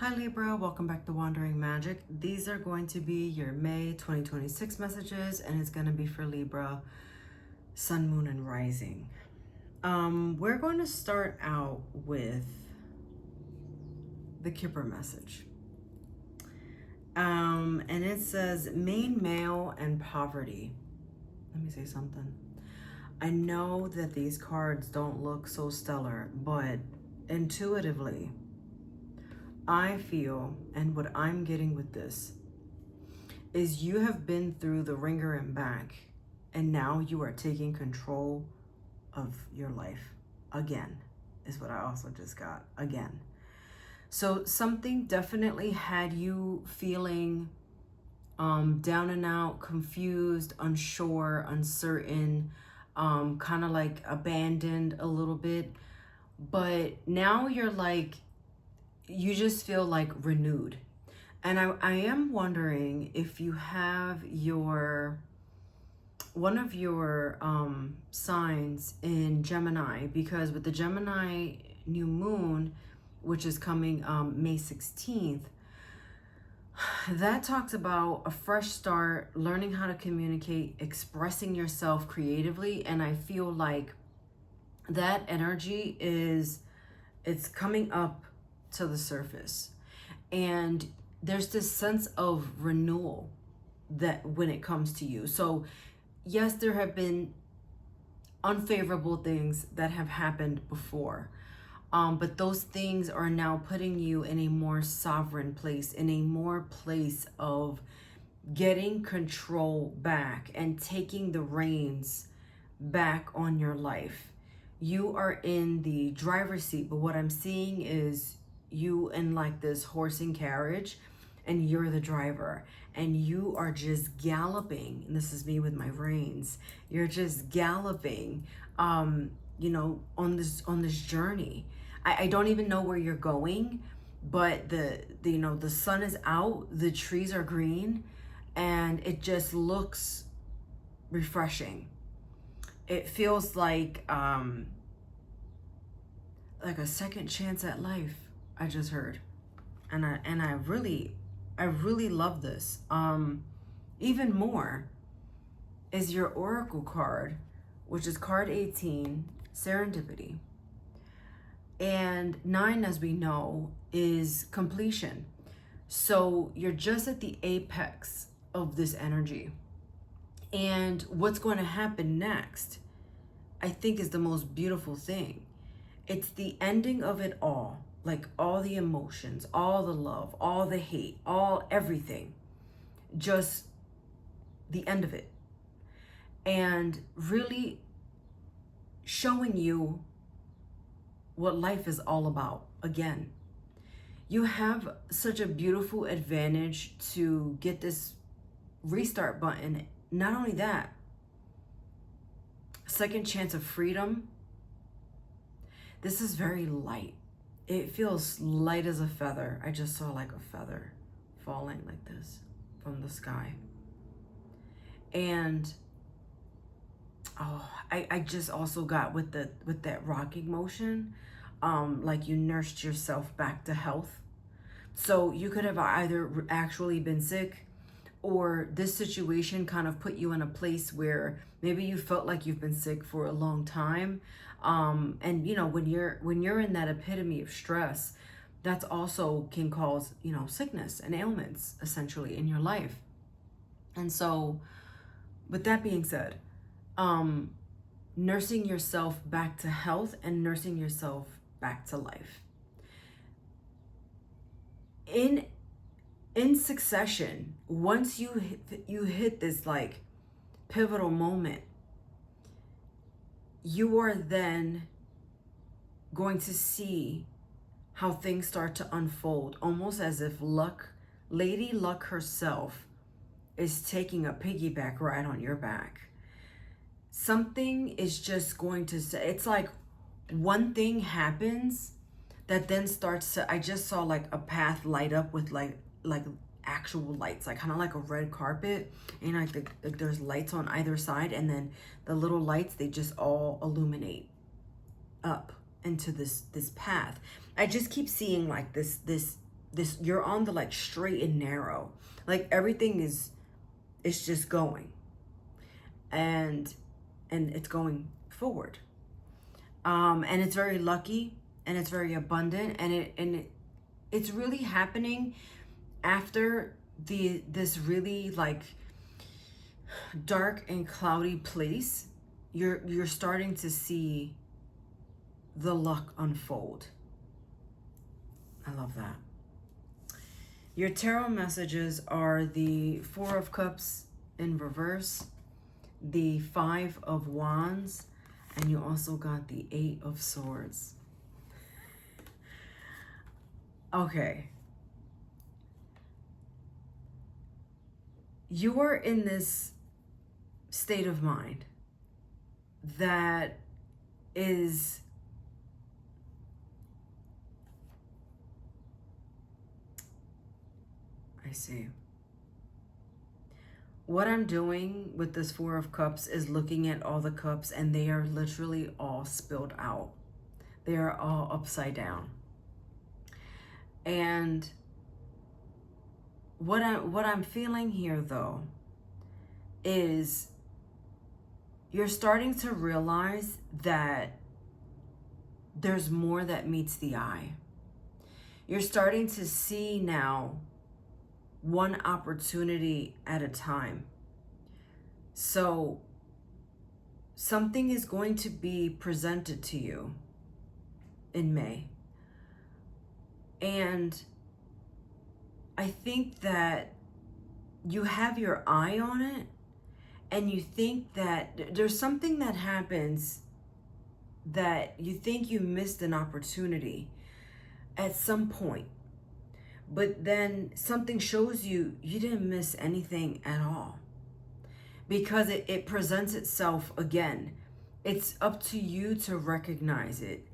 Hi Libra, welcome back to Wandering Magic. These are going to be your May 2026 messages, and it's going to be for Libra, Sun, Moon, and Rising. We're going to start out with the Kipper message. And it says, main male and poverty. Let me say something. I know that these cards don't look so stellar, but intuitively, I feel, and what I'm getting with this, is you have been through the ringer and back, and now you are taking control of your life again, is what I also just got, again. So something definitely had you feeling down and out, confused, unsure, uncertain, kind of like abandoned a little bit. But now you're like, you just feel like renewed. And I am wondering if you have one of your signs in Gemini, because with the Gemini new moon, which is coming May 16th, that talks about a fresh start, learning how to communicate, expressing yourself creatively. And I feel like that energy it's coming up to the surface, and there's this sense of renewal that when it comes to you. So yes, there have been unfavorable things that have happened before, but those things are now putting you in a more sovereign place, in a more place of getting control back and taking the reins back on your life. You are in the driver's seat, but what I'm seeing is you in like this horse and carriage, and you're the driver, and you are just galloping. And this is me with my reins. You're just galloping, on this journey. I don't even know where you're going, but the sun is out, the trees are green, and it just looks refreshing. It feels like a second chance at life. I just heard, and I really love this. Even more is your oracle card, which is card 18, serendipity. And 9, as we know, is completion. So you're just at the apex of this energy. And what's going to happen next, I think, is the most beautiful thing. It's the ending of it all, like all the emotions, all the love, all the hate, everything, just the end of it. And really showing you what life is all about again. You have such a beautiful advantage to get this restart button. Not only that, second chance of freedom. This is very light. It feels light as a feather. I just saw like a feather falling like this from the sky. And I just also got with that rocking motion, like you nursed yourself back to health. So you could have either actually been sick, or this situation kind of put you in a place where maybe you felt like you've been sick for a long time. And when you're in that epitome of stress, that's also can cause, sickness and ailments essentially in your life. And so with that being said, nursing yourself back to health and nursing yourself back to life. In succession, once you hit this like pivotal moment, you are then going to see how things start to unfold, almost as if Lady Luck herself is taking a piggyback ride on your back. Something is just going to say, it's like one thing happens that then starts to, I just saw like a path light up with like actual lights, like kind of like a red carpet, and like there's lights on either side, and then the little lights, they just all illuminate up into this path. I just keep seeing like this you're on the like straight and narrow. Like everything is just going. And it's going forward. And it's very lucky, and it's very abundant, and it's really happening after this really like dark and cloudy place. You're starting to see the luck unfold. I love that. Your tarot messages are the Four of Cups in reverse, the Five of Wands, and you also got the Eight of Swords. Okay. You are in this state of mind that is I see. What I'm doing with this Four of Cups is looking at all the cups, and they are literally all spilled out. They are all upside down. And what I'm feeling here though is you're starting to realize that there's more that meets the eye. You're starting to see now one opportunity at a time. So something is going to be presented to you in May. And I think that you have your eye on it, and you think that there's something that happens that you think you missed an opportunity at some point. But then something shows you didn't miss anything at all, because it presents itself again. It's up to you to recognize it.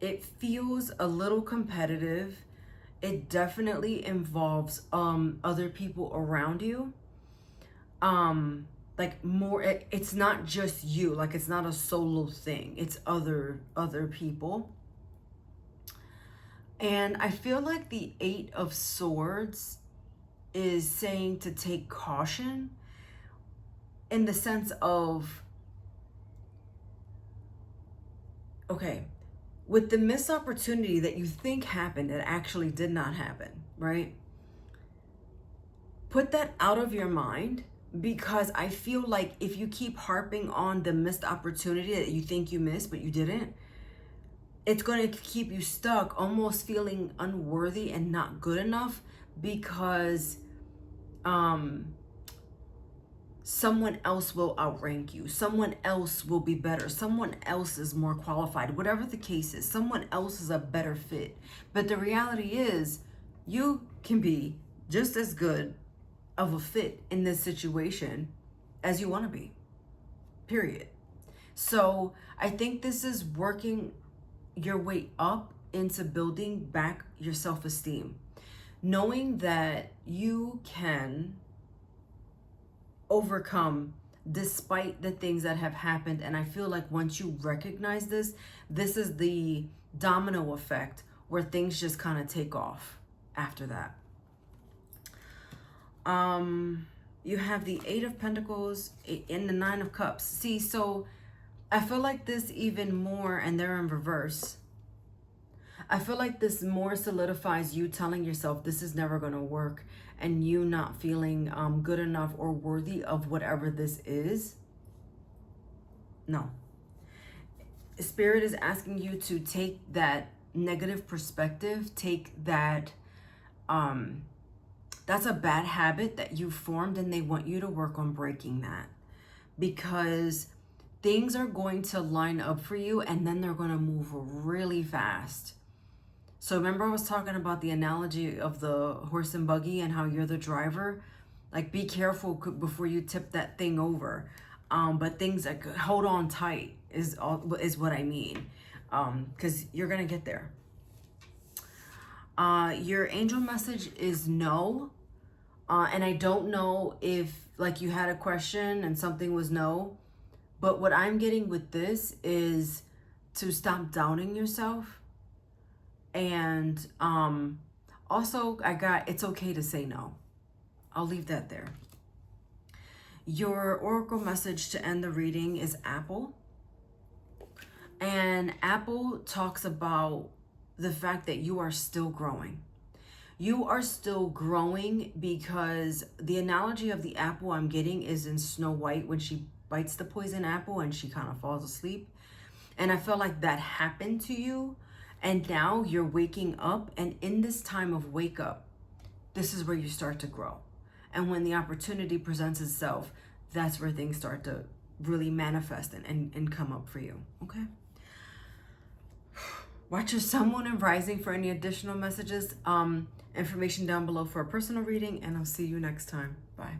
It feels a little competitive. It definitely involves other people around you. Like more, it's not just you. Like it's not a solo thing. It's other people. And I feel like the Eight of Swords is saying to take caution, in the sense of, okay, with the missed opportunity that you think happened, it actually did not happen, right? Put that out of your mind, because I feel like if you keep harping on the missed opportunity that you think you missed but you didn't, it's going to keep you stuck, almost feeling unworthy and not good enough, because someone else will outrank you. Someone else will be better. Someone else is more qualified. Whatever the case is, someone else is a better fit. But the reality is, you can be just as good of a fit in this situation as you want to be. Period. So I think this is working your way up into building back your self-esteem, knowing that you can overcome despite the things that have happened. And I feel like once you recognize this is the domino effect where things just kind of take off after that. You have the Eight of Pentacles in the Nine of Cups. See, so I feel like this even more, and they're in reverse. I feel like this more solidifies you telling yourself this is never going to work, and you not feeling good enough or worthy of whatever this is. No. Spirit is asking you to take that negative perspective, take that, that's a bad habit that you formed, and they want you to work on breaking that, because things are going to line up for you, and then they're going to move really fast. So remember I was talking about the analogy of the horse and buggy and how you're the driver? Like, be careful before you tip that thing over. But things like hold on tight is what I mean. Because you're going to get there. Your angel message is no. And I don't know if like you had a question and something was no. But what I'm getting with this is to stop doubting yourself. And Also, I got it's okay to say no. I'll leave that there. Your oracle message to end the reading is Apple. And Apple talks about the fact that you are still growing. You are still growing because the analogy of the apple I'm getting is in Snow White when she bites the poison apple and she kind of falls asleep. And I feel like that happened to you. And now you're waking up. And in this time of wake up, this is where you start to grow. And when the opportunity presents itself, that's where things start to really manifest and come up for you. Okay? Watch your sun, moon, and rising for any additional messages. Information down below for a personal reading. And I'll see you next time. Bye.